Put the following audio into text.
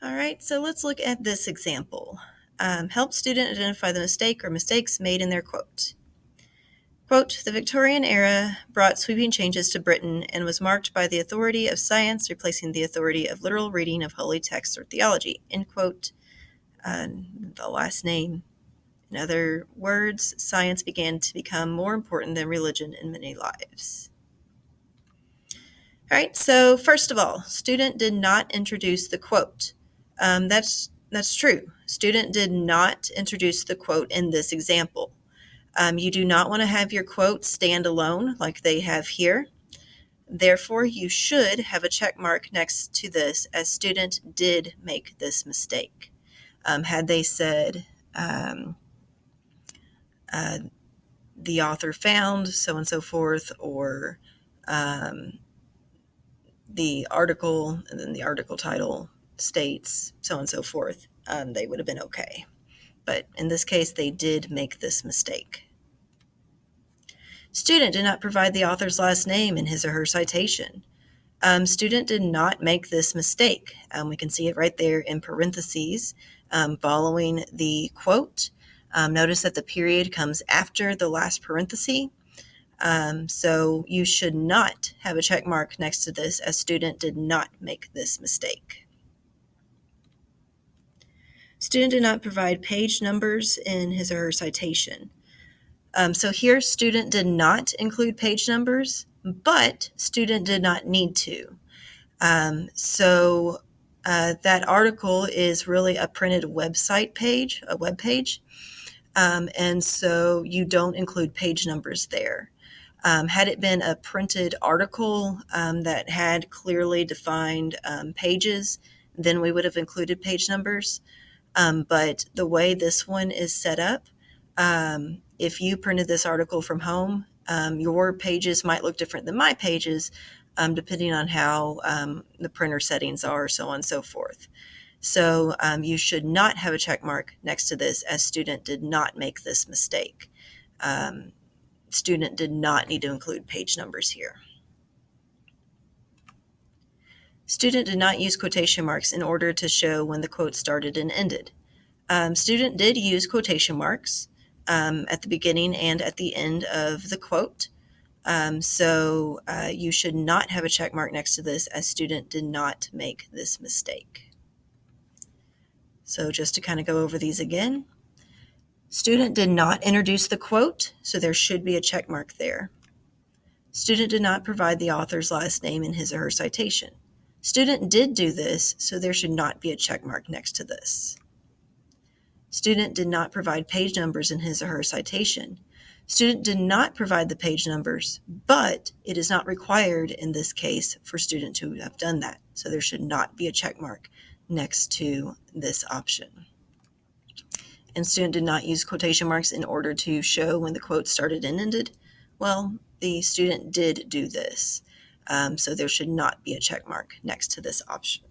All right, so let's look at this example. Help student identify the mistake or mistakes made in their quote. Quote, the Victorian era brought sweeping changes to Britain and was marked by the authority of science replacing the authority of literal reading of holy texts or theology, end quote. The last name. In other words, science began to become more important than religion in many lives. All right, so first of all, student did not introduce the quote. That's true. Student did not introduce the quote in this example. You do not want to have your quote stand alone like they have here. Therefore, you should have a check mark next to this as student did make this mistake. Had they said, the author found so and so forth, or the article, and then the article title states so and so forth, they would have been okay. But in this case, they did make this mistake. Student did not provide the author's last name in his or her citation. Student did not make this mistake. We can see it right there in parentheses following the quote. Notice that the period comes after the last parenthesis. So you should not have a check mark next to this as student did not make this mistake. Student did not provide page numbers in his or her citation. So here student did not include page numbers, but student did not need to. That article is really a printed website page, a web page. And so you don't include page numbers there. Had it been a printed article that had clearly defined pages, then we would have included page numbers. But the way this one is set up, if you printed this article from home, your pages might look different than my pages, depending on how the printer settings are, so on and so forth. So you should not have a check mark next to this as student did not make this mistake. Student did not need to include page numbers here. Student did not use quotation marks in order to show when the quote started and ended. Student did use quotation marks at the beginning and at the end of the quote. So you should not have a check mark next to this as student did not make this mistake. So just to kind of go over these again, student did not introduce the quote, so there should be a check mark there. Student did not provide the author's last name in his or her citation. Student did do this, so there should not be a check mark next to this. Student did not provide page numbers in his or her citation. Student did not provide the page numbers, but it is not required in this case for student to have done that, so there should not be a check mark next to this option. And student did not use quotation marks in order to show when the quote started and ended. Well, the student did do this, so there should not be a check mark next to this option.